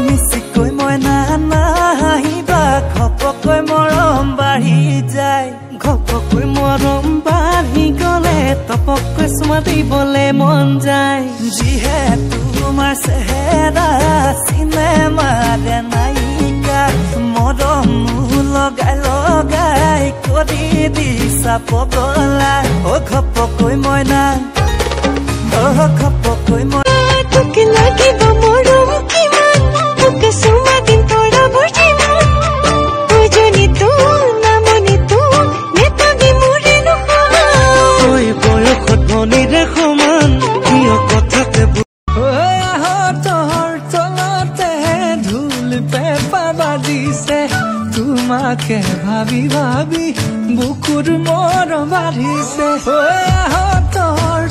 মিচিকৈ মইনা নাহিবা ঘপকৈ মৰম বাঢ়ি যায় ঘপকৈ মৰম বাঢ়ি গলে তপকৈ চুমা দিবলে মন যায় যিহেতু তোমাৰ চেহেৰা চিনেমাৰে নায়িকা মৰম লগাই লগাই কৰি দিছা পগলা অ ঘপকৈ মইনা অ ঘপকৈ মইনা তোকে লাগিব মৰম কিমান তোকে চুমা দিম তৰা ভৰ্জিমান বুজনি তো নামনি তো নেতাবি মোৰে নহয় বয়সত মনিৰে সমান কিয় কথাতে আহতৰ তলতে ঢোল পেঁপা বাজিছে তোমাকে ভাবি ভাবি বুকুৰ মৰম বাঢ়িছে আহতৰ